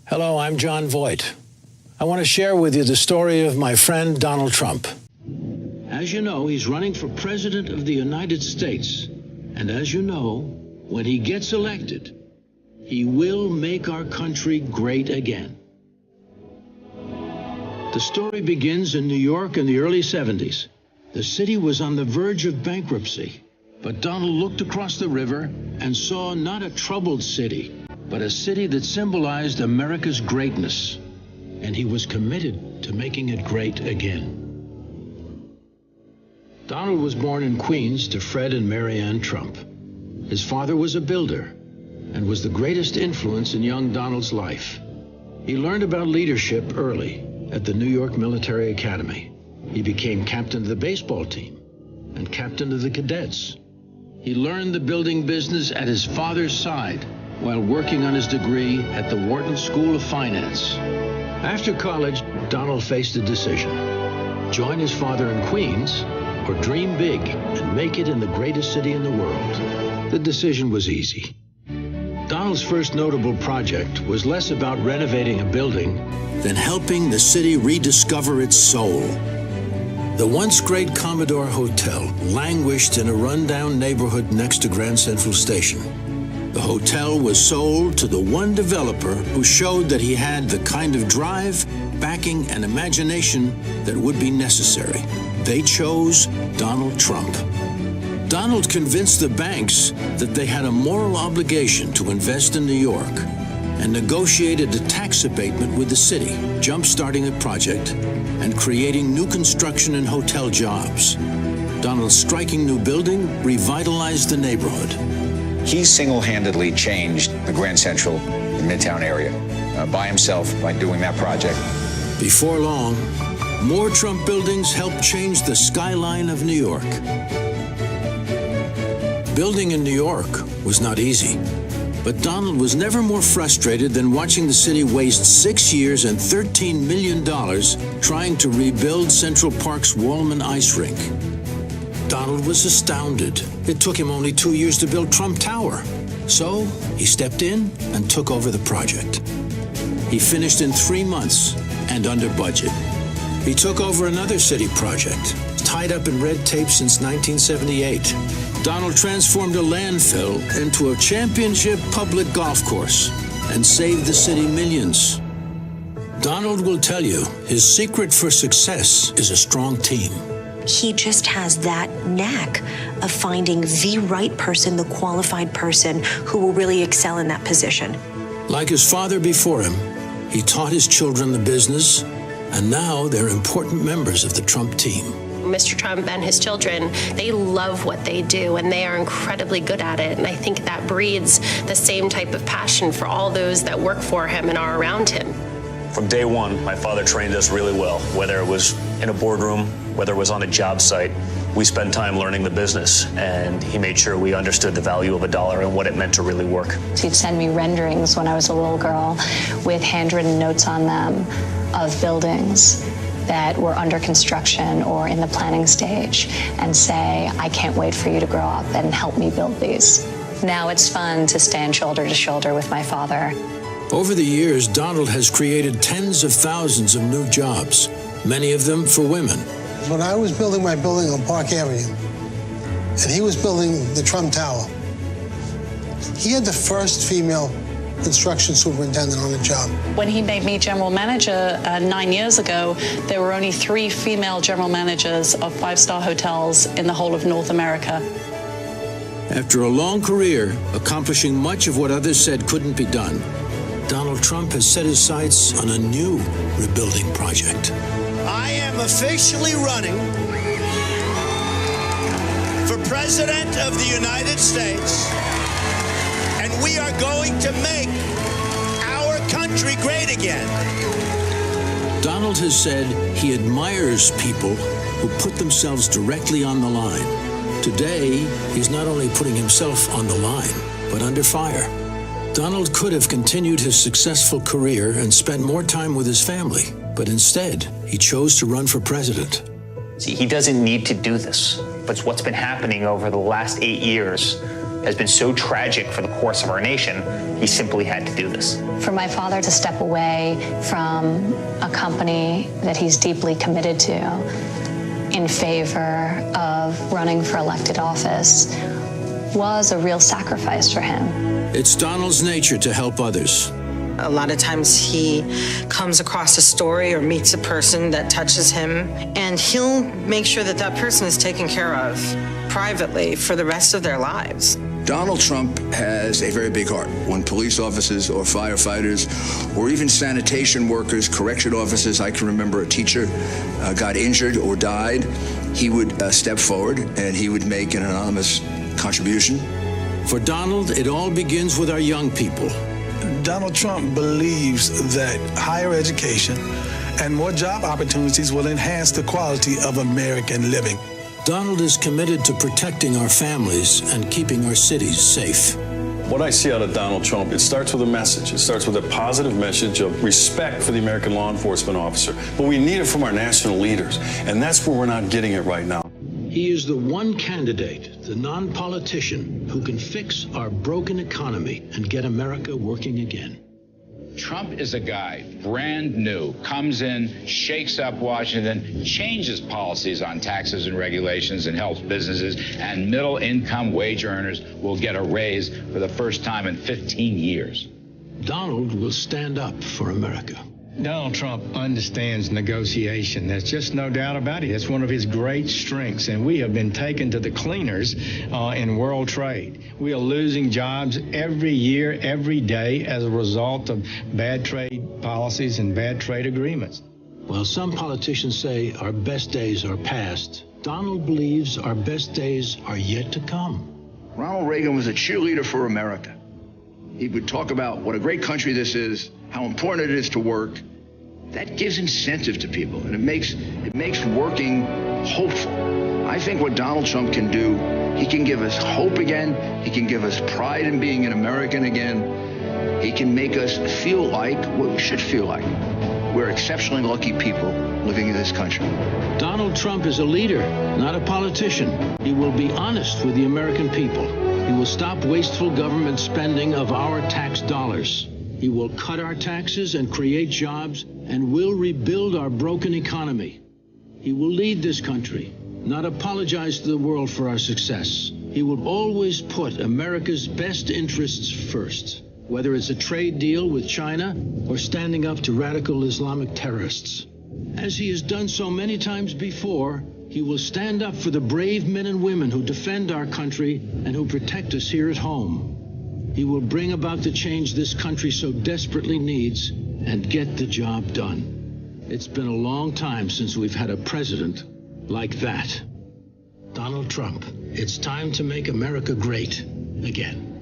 Hello, I'm John Voight. I want to share with you the story of my friend Donald Trump. As you know, he's running for President of the United States. And as you know, when he gets elected, he will make our country great again. The story begins in New York in the early 70s. The city was on the verge of bankruptcy, but Donald looked across the river and saw not a troubled city, but a city that symbolized America's greatness. And he was committed to making it great again. Donald was born in Queens to Fred and Mary Ann Trump. His father was a builder and was the greatest influence in young Donald's life. He learned about leadership early at the New York Military Academy. He became captain of the baseball team and captain of the cadets. He learned the building business at his father's side while working on his degree at the Wharton School of Finance. After college, Donald faced a decision: join his father in Queens or dream big and make it in the greatest city in the world. The decision was easy. Donald's first notable project was less about renovating a building than helping the city rediscover its soul. The once great Commodore Hotel languished in a rundown neighborhood next to Grand Central Station. The hotel was sold to the one developer who showed that he had the kind of drive, backing, and imagination that would be necessary. They chose Donald Trump. Donald convinced the banks that they had a moral obligation to invest in New York and negotiated a tax abatement with the city, jump-starting the project and creating new construction and hotel jobs. Donald's striking new building revitalized the neighborhood. He single-handedly changed the Grand Central, the Midtown area, by himself by doing that project. Before long, more Trump buildings helped change the skyline of New York. Building in New York was not easy, but Donald was never more frustrated than watching the city waste 6 years and $13 million trying to rebuild Central Park's Wallman ice rink. Donald was astounded. It took him only 2 years to build Trump Tower. So he stepped in and took over the project. He finished in 3 months and under budget. He took over another city project, tied up in red tape since 1978. Donald transformed a landfill into a championship public golf course and saved the city millions. Donald will tell you his secret for success is a strong team. He just has that knack of finding the right person, the qualified person who will really excel in that position. Like his father before him, he taught his children the business, and now they're important members of the Trump team. Mr. Trump and his children, they love what they do, and they are incredibly good at it. And I think that breeds the same type of passion for all those that work for him and are around him. From day one, my father trained us really well, whether it was in a boardroom, whether it was on a job site. We spent time learning the business, and he made sure we understood the value of a dollar and what it meant to really work. He'd send me renderings when I was a little girl with handwritten notes on them of buildings that were under construction or in the planning stage and say, I can't wait for you to grow up and help me build these. Now it's fun to stand shoulder to shoulder with my father. Over the years, Donald has created tens of thousands of new jobs, many of them for women. When I was building my building on Park Avenue, and he was building the Trump Tower, he had the first female construction superintendent on the job. When he made me general manager 9 years ago, there were only 3 female general managers of 5-star hotels in the whole of North America. After a long career, accomplishing much of what others said couldn't be done, Donald Trump has set his sights on a new rebuilding project. I am officially running for President of the United States, and we are going to make our country great again. Donald has said he admires people who put themselves directly on the line. Today, he's not only putting himself on the line, but under fire. Donald could have continued his successful career and spent more time with his family, but instead, he chose to run for president. See, he doesn't need to do this, but what's been happening over the last 8 years has been so tragic for the course of our nation. He simply had to do this. For my father to step away from a company that he's deeply committed to in favor of running for elected office was a real sacrifice for him. It's Donald's nature to help others. A lot of times he comes across a story or meets a person that touches him, and he'll make sure that that person is taken care of privately for the rest of their lives. Donald Trump has a very big heart. When police officers or firefighters or even sanitation workers, correction officers, I can remember a teacher got injured or died, he would step forward and he would make an anonymous contribution. For Donald, it all begins with our young people. Donald Trump believes that higher education and more job opportunities will enhance the quality of American living. Donald is committed to protecting our families and keeping our cities safe. What I see out of Donald Trump, it starts with a message. It starts with a positive message of respect for the American law enforcement officer. But we need it from our national leaders, and that's where we're not getting it right now. He is the one candidate, the non-politician, who can fix our broken economy and get America working again. Trump is a guy, brand new, comes in, shakes up Washington, changes policies on taxes and regulations and helps businesses, and middle-income wage earners will get a raise for the first time in 15 years. Donald will stand up for America. Donald Trump understands negotiation. There's just no doubt about it. It's one of his great strengths, and we have been taken to the cleaners in world trade. We are losing jobs every year, every day, as a result of bad trade policies and bad trade agreements. While some politicians say our best days are past, Donald believes our best days are yet to come. Ronald Reagan was a cheerleader for America. He would talk about what a great country this is, how important it is to work. That gives incentive to people, and it makes working hopeful. I think what Donald Trump can do, he can give us hope again. He can give us pride in being an American again. He can make us feel like what we should feel like. We're exceptionally lucky people living in this country. Donald Trump is a leader, not a politician. He will be honest with the American people. He will stop wasteful government spending of our tax dollars. He will cut our taxes and create jobs and will rebuild our broken economy. He will lead this country, not apologize to the world for our success. He will always put America's best interests first, whether it's a trade deal with China or standing up to radical Islamic terrorists. As he has done so many times before, he will stand up for the brave men and women who defend our country and who protect us here at home. He will bring about the change this country so desperately needs and get the job done. It's been a long time since we've had a president like that. Donald Trump, it's time to make America great again.